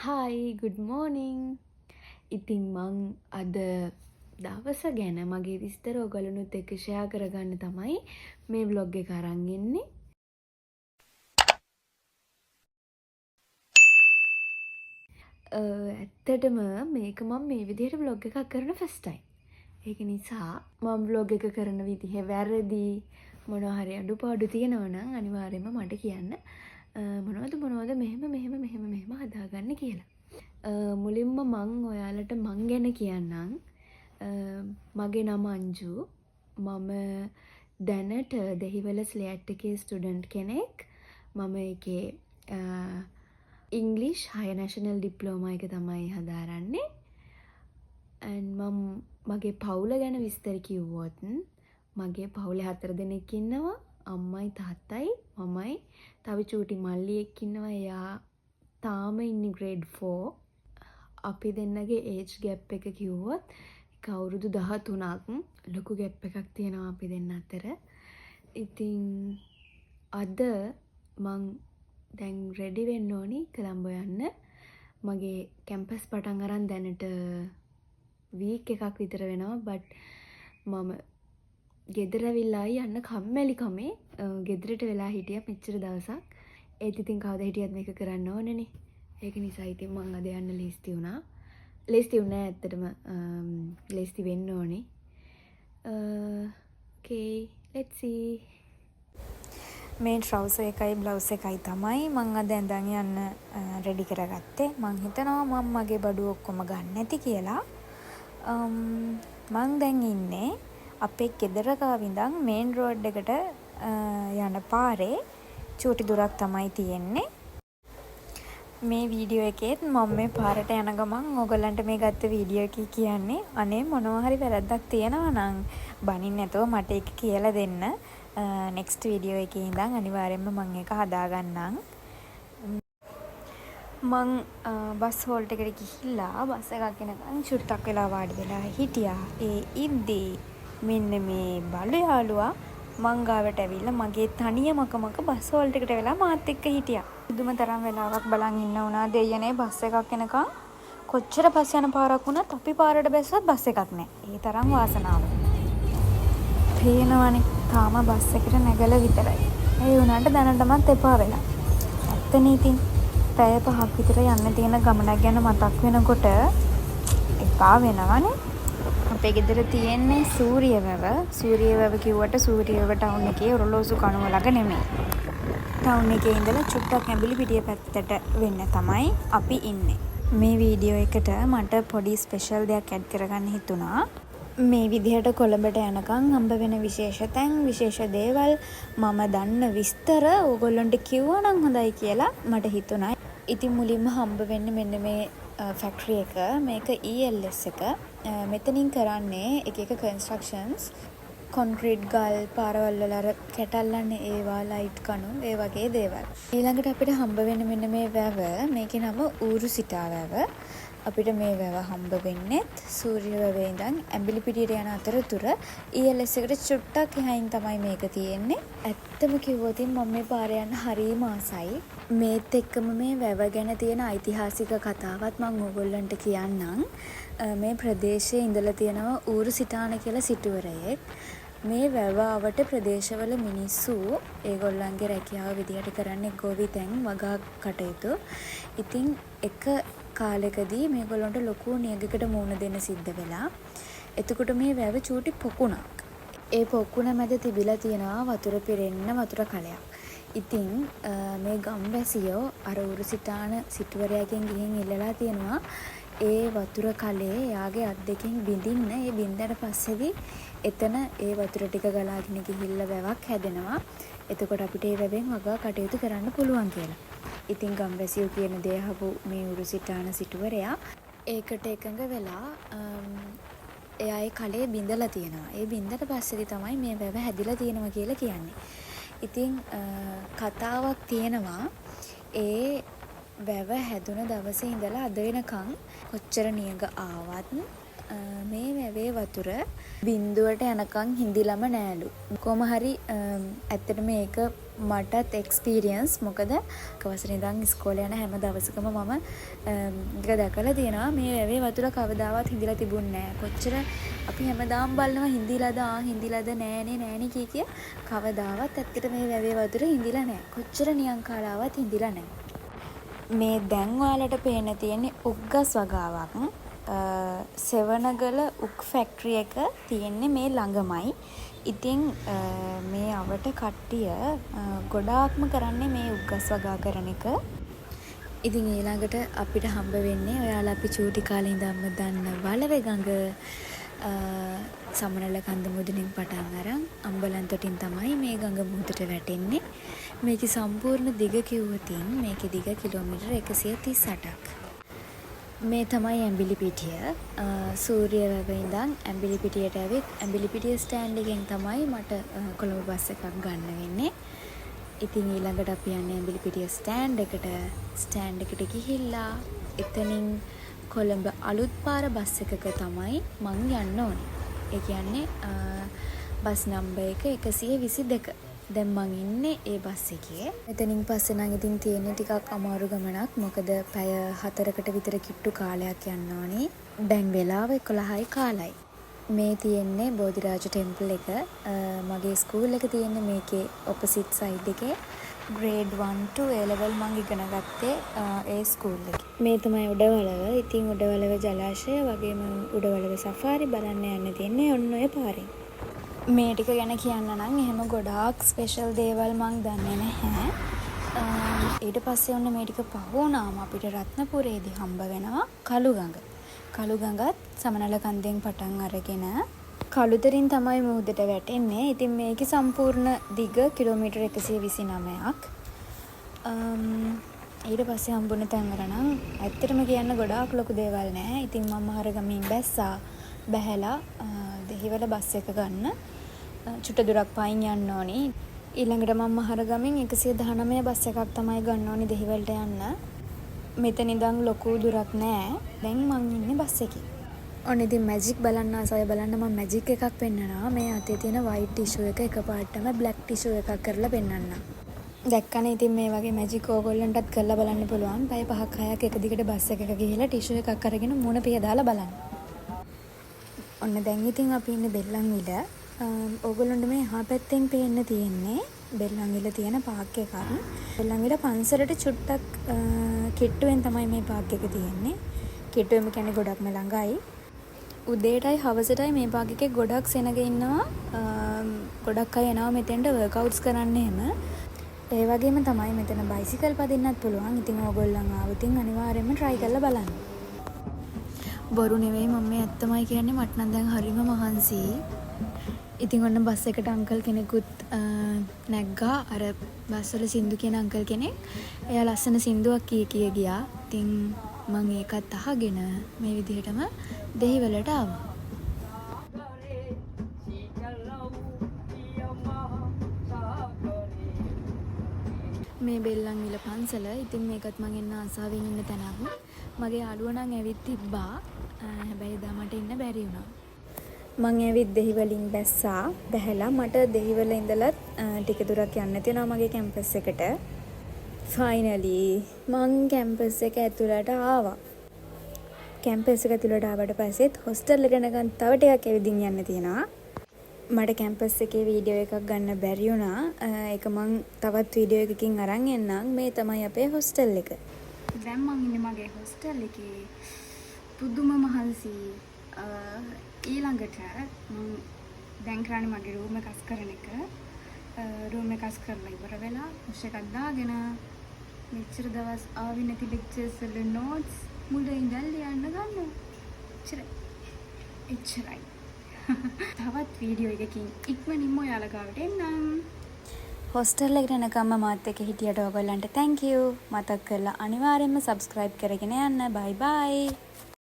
Hi good morning. ඉතින් මං අද දවස ගැන මගේ විස්තර ඔයගලනුත් එක්ක ෂෙයා කරගන්න තමයි මේ vlog එක අරන් එන්නේ. ඇත්තටම මේක මම මේ විදිහට vlog එකක් කරන first time. ඒක නිසා මම vlog එක කරන විදිහ වැරදි මොනවා හරි අඩුපාඩු තියෙනවා නම් අනිවාර්යයෙන්ම මට කියන්න. මොනවද මෙහෙම හදාගන්න කියලා. මුලින්ම මං ඔයාලට මං ගැන කියන්නම්. මගේ නම අංජු. මම දැනට දෙහිවල ස්ලෑට් එකේ ස්ටුඩන්ට් කෙනෙක්. මම එකේ ඉංග්ලිෂ් හය නැෂනල් ඩිප්ලෝමා එක තමයි හදාරන්නේ. මම මගේ පවුල ගැන විස්තර කිව්වොත් මගේ පවුලේ 4 දෙනෙක් ඉන්නවා. අම්මයි තාත්තයි මමයි තව චූටි මල්ලියෙක් ඉන්නවා. එයා තාම ඉන්නේ grade 4. අපි දෙන්නගේ ඒජ් ගැප් එක කිව්වොත් එක අවුරුදු 13ක්. ලොකු ගැප් එකක් තියෙනවා අපි දෙන්න අතර. ඉතින් අද මං දැන් රෙඩි වෙන්න ඕනි කොළඹ යන්න. මගේ කැම්පස් පටන් අරන් දැනට වීක් එකක් විතර වෙනවා. බට් මම ගෙදර ඇවිල්ලා යන්න කම්මැලි කමේ ගෙදරට වෙලා හිටියා මෙච්චර දවසක්. ඒත් ඉතින් කවදා හිටියත් මේක කරන්න ඕනනේ. ඒක නිසා ඉතින් මං අද යන්න ලේස්ති වුණා. ලේස්ති වුණේ නැහැ ඇත්තටම. ලේස්ති වෙන්න ඕනේ. okay let's see. මේ ට්‍රවුසර් එකයි බ්ලවුස් එකයි තමයි මං අද ඇඳන් යන්න රෙඩි කරගත්තේ. මං හිතනවා මම මගේ බඩුව ඔක්කොම ගන්න ඇති කියලා. මං දැන් ඉන්නේ අපේ ගෙදර ගාවින්දන් මේන් රෝඩ් එකට යන පාරේ. චූටි දුරක් තමයි තියෙන්නේ. මේ වීඩියෝ එකේත් මම මේ පාරට යන ගමන් ඔයගලන්ට මේ ගත්ත වීඩියෝ එක කියන්නේ අනේ මොනවා හරි වැරද්දක් තියෙනවා නම් බනින්න නැතුව මට ඒක කියලා දෙන්න. නෙක්ස්ට් වීඩියෝ එකේ ඉඳන් අනිවාර්යයෙන්ම මම ඒක හදාගන්නම්. මං බස් හෝල්ට් එකට ගිහිල්ලා බස් එකක් එනකන් චුට්ටක් වෙලා වාඩි වෙලා හිටියා. ඒ ඉද්දී මෙන්න මේ බලු යාළුවා මං ගාවට ඇවිල්ලා මගේ තනිය මකමක බස් හෝල්ට් එකට වෙලා මාත් එක්ක හිටියා. පුදුම තරම් වෙලාවක් බලන් ඉන්න උනා දෙයනේ බස් එකක් එනකන්. කොච්චර බස් යන පාරක් වුණත් අපි පාරට බැස්සොත් බස් එකක් නැහැ. ඒ තරම් වාසනාවක්. පේනවනේ තාම බස් එකට නැගලා විතරයි. ඒ වුණාට දැනටමත් එපා වෙලා. ඇත්තනේ ඉතින් පැය 5ක් විතර යන්න තියෙන ගමනක් ගැන මතක් වෙනකොට එපා වෙනවනේ. අපේ ගෙදර තියෙන්නේ සූරියවැව. සූරියවැව කිව්වට සූරියවැව ටවුන් එකේ ඔරලෝසු කණුව ළඟ නෙමෙයි. ටවුන් එකේ ඉඳලා චුට්ටක් ඇඹිලි පිටිය පැත්තට වෙන්න තමයි අපි ඉන්නේ. මේ වීඩියෝ එකට මට පොඩි ස්පෙෂල් දෙයක් ඇඩ් කරගන්න හිතුණා. මේ විදිහට කොළඹට යනකම් හම්බ වෙන විශේෂ තැන් විශේෂ දේවල් මම දන්න විස්තර ඕගොල්ලන්ට කිව්වා නම් හොඳයි කියලා මට හිතුණා. ඉතින් මුලින්ම හම්බ වෙන්නේ මෙන්න මේ ෆැක්ටරි එක. මේක ELS එක. මෙතනින් කරන්නේ එක කන්ස්ට්‍රක්ෂන්ස් කොන්ක්‍රීට් ගල් පාරවල් වල අර කැටල්ලන්නේ ඒවා ලයිට් කණු ඒ වගේ දේවල්. ඊළඟට අපිට හම්බ වෙන මෙන්න මේ වැව. මේකේ නම ඌරුසිටා වැව. අපිට මේ වැව හම්බ වෙන්නේත් සූර්යවැවේ ඉඳන් ඇඹිලිපිටියට යන අතරතුර ELS එකට චුට්ටක් එහයින් තමයි මේක තියෙන්නේ. ඇත්තම කිව්වොත් මම මේ පාරේ යන්න හරිම ආසයි. මේත් එක්කම මේ වැව ගැන තියෙන ඓතිහාසික කතාවත් මම ඕගොල්ලන්ට කියන්නම්. මේ ප්‍රදේශයේ ඉඳලා තියෙනවා ඌරුසිටාන කියලා සිටුවරයෙක්. මේ වැවාවට ප්‍රදේශවල මිනිස්සු ඒගොල්ලන්ගේ රැකියාව විදිහට කරන්නේ ගොවිතැන් වගා කටයුතු. ඉතින් එක කාලෙකදී මේගොල්ලන්ට ලොකු නියගයකට මුහුණ දෙන්න සිද්ධ වෙලා. එතකොට මේ වැව චූටි පොකුණක්. ඒ පොකුණ මැද තිබිලා තියෙනවා වතුර පිරෙන්න වතුර කලයක්. ඉතින් මේ ගම්වැසියෝ අර ඌරුසිටාන සිටුවරයාගෙන් ගිහින් ඉල්ලලා තියෙනවා ඒ වතුර කලේ යාගේ අත් දෙකෙන් බිඳින්න. ඒ බින්දට පස්සේදී එතන ඒ වතුර ටික ගලාගෙන ගිහිල්ලා වැවක් හැදෙනවා. එතකොට අපිට ඒ වැවෙන් වගා කටයුතු කරන්න පුළුවන් කියලා. ඉතින් ගම්වැසියෝ කියන දේ අහපු මේ ඌරුසිටාන සිටුවරයා ඒකට එකඟ වෙලා එයා ඒ කලේ බිඳලා තියෙනවා. ඒ බින්දට පස්සේදී තමයි මේ වැව හැදිලා තියෙනවා කියලා කියන්නේ. ඉතින් කතාවක් තියෙනවා ඒ වැව හැදුන දවසේ ඉඳලා අද වෙනකන් කොච්චර නියඟ ආවත් මේ වැවේ වතුර බින්දුවට යනකම් හිඳිලම නෑලු. කොහොම හරි ඇත්තටම මේක මටත් එක්ස්පීරියන්ස්. මොකද කවසරේ ඉඳන් ඉස්කෝලේ යන හැම දවසකම මම ඒක දැකලා තියෙනවා. මේ වැවේ වතුර කවදාවත් හිඳිලා තිබුණේ නෑ. කොච්චර අපි හැමදාම බලනවා හිඳිලාද නෑනේ කිය කවදාවත් ඇත්තට මේ වැවේ වතුර හිඳිලා නෑ. කොච්චර නියං කාලාවත් හිඳිලා නෑ. මේ දැන් ඔයාලට පේන්න තියෙන්නේ උක්ගස් වගාවක්. සෙවණගල උක් ෆැක්ටරි එක තියෙන්නේ මේ ළඟමයි. ඉතින් මේ අවට කට්ටිය ගොඩාක්ම කරන්නේ මේ උක්ගස් වගා කරන එක. ඉතින් ඊළඟට අපිට හම්බ වෙන්නේ ඔයාලා අපි චූටි කාලේ ඉඳන්ම දන්න වලවේ ගඟ, සමනල කන්ද මුදුනින් පටන් අරන් අම්බලන්තොටින් තමයි මේ ගඟ මුහුදට වැටෙන්නේ. මේකේ සම්පූර්ණ දිග කිව්වොතින් මේකේ දිග කිලෝමීටර් 138ක්. මේ තමයි ඇඹිලිපිටිය. සූර්යවැව ඉඳන් ඇඹිලිපිටියට ඇවිත් ඇඹිලිපිටිය ස්ටෑන්ඩ් එකෙන් තමයි මට කොළඹ බස් එකක් ගන්න වෙන්නේ. ඉතින් ඊළඟට අපි යන්නේ ඇඹිලිපිටිය ස්ටෑන්ඩ් එකට. ස්ටෑන්ඩ් එකට ගිහිල්ලා එතනින් කොළඹ අලුත් පාර බස් එකක තමයි මං යන්න ඕනේ. ඒ කියන්නේ බස් නම්බර් එක 122. දැන් මං ඉන්නේ ඒ බස් එකේ. එතනින් පස්සේ නම් ඉතින් තියෙන්නේ ටිකක් අමාරු ගමනක්. මොකද පැය 4කට විතර කිට්ටු කාලයක් යන්න ඕනේ. දැන් වෙලාව 11යි කාලයි. මේ තියෙන්නේ බෝධිරාජ ටෙම්පල් එක. මගේ ස්කූල් එක තියෙන්නේ මේකේ ඔපොසිට් සයිඩ් එකේ. ග්‍රේඩ් 1 to A level මං ඉගෙන ගත්තේ ඒ ස්කූල් එකේ. මේ තමයි උඩවලව. ඉතින් උඩවලව ජලාශය වගේම උඩවලව සෆාරි බලන්න යන්න තියෙන්නේ ඔන්න ඔය පාරෙන්. මේ ටික ගැන කියන්න නම් එහෙම ගොඩාක් ස්පෙෂල් දේවල් මං දන්නේ නැහැ. ඊට පස්සේ ඔන්න මේ ටික පහ වුණාම අපිට රත්නපුරේදී හම්බ වෙනවා කළුගඟ. කළුගඟත් සමනල කන්දෙන් පටන් අරගෙන කළුතරින් තමයි මුහුදට වැටෙන්නේ. ඉතින් මේකේ සම්පූර්ණ දිග කිලෝමීටර් 129ක්. ඊට පස්සේ හම්බුනේ තැන්වල නම් ඇත්තටම කියන්න ගොඩාක් ලොකු දේවල් නැහැ. ඉතින් මම හරගමින් බැස්සා බැහැලා දෙහිවල බස් එක ගන්න චුට්ට දුරක් පයින් යන්න ඕනි. ඊළඟට මම හරගමින් 119 බස් එකක් තමයි ගන්න ඕනි දෙහිවලට යන්න. මෙතන ඉඳන් ලොකු දුරක් නෑ. දැන් මං ඉන්නේ බස් එකේ. ඔන්න ඉතින් මැජික් බලන්න ආසයි බලන්න මම මැජික් එකක් පෙන්නනවා. මේ අතේ තියෙන වයිට් ටිෂු එක එකපාරටම බ්ලැක් ටිෂු එකක් කරලා පෙන්නන්න. දැක්කනේ ඉතින් මේ වගේ මැජික් ඕගොල්ලන්ටත් කරලා බලන්න පුළුවන්. පැය 5ක් 6ක් එක දිගට බස් එකක ගිහිල්ලා ටිෂු එකක් අරගෙන මුණ පිහදාලා බලන්න. ඔන්න දැන් ඉතින් අපි ඉන්නේ බෙල්ලන්විල. ඕගොල්ලන්ට මේ එහා පැත්තෙන් පේන්න තියෙන්නේ බෙල්ලන්විල තියෙන පාක් එකක්. බෙල්ලන්විල පන්සලට චුට්ටක් කිට්ටුවෙන් තමයි මේ පාක් එක තියෙන්නේ. කිට්ටුවෙම කියන්නේ ගොඩක්ම ළඟයි. උදේටයි හවසටයි මේ පාක් එකේ ගොඩක් සෙනග ඉන්නවා. ගොඩක් අය එනවා මෙතෙන්ට වර්ක්අවුට්ස් කරන්න එහෙම. ඒ වගේම තමයි මෙතන බයිසිකල් පදින්නත් පුළුවන්. ඉතින් ඕගොල්ලන් ආවොත් අනිවාර්යයෙන්ම try කරලා බලන්න. බොරු නෙවෙයි මම මේ ඇත්තමයි කියන්නේ. මට නම් දැන් හරිම මහන්සි. ඉතින් ඔන්න බස් එකට අංකල් කෙනෙකුත් නැග්ගා. අර බස් වල සින්දු කියන අංකල් කෙනෙක්. එයා ලස්සන සින්දුවක් කිය ගියා. ඉතින් මම ඒකත් අහගෙන මේ විදිහටම දෙහිවලට ආවා. මේ බෙල්ලන්විල පන්සල. ඉතින් මේකත් මම එන්න ආසාවෙන් ඉන්න තැනක්. මගේ යාළුවා නම් ඇවිත් තිබ්බා. හැබැයි එදා මට ඉන්න බැරි වුණා. මං ඇවිත් දෙහිවලින් බැස්සා. බැහැලා මට දෙහිවල ඉඳලා ටික දුරක් යන්න තියෙනවා මගේ කැම්පස් එකට. ෆයිනලි මං කැම්පස් එක ඇතුළට ආවා. කැම්පස් එක ඇතුළට ආවට පස්සෙත් හොස්ටල් එකට යනකම් තව ටිකක් ඇවිදින් යන්න තියෙනවා. මට කැම්පස් එකේ වීඩියෝ එකක් ගන්න බැරි වුණා. ඒක මං තවත් වීඩියෝ එකකින් අරන් එන්නම්. මේ තමයි අපේ හොස්ටල් එක. දැන් මං ඉන්නේ මගේ හොස්ටල් එකේ. පුදුම මහන්සි. ඊළඟට මං දැන් කරන්නේ මගේ රූම් එක අස් කරන එක. රූම් එක අස් කරලා ඉවර වෙලා මුෂ එකක් දාගෙන මෙච්චර දවස් ආවේ නැති ලෙක්චර්ස් වල නෝට්ස් මුලින් ඉඳන් ලියන්න ගන්නවා. එච්චරයි. තවත් වීඩියෝ එකකින් ඉක්මනින්ම ඔයාලා ගාවට එන්නම්. හොස්ටල් එකට එනකම්ම මාත් එක්ක හිටියට ඔයගොල්ලන්ට thank you. මතක් කරලා අනිවාර්යයෙන්ම subscribe කරගෙන යන්න. bye bye.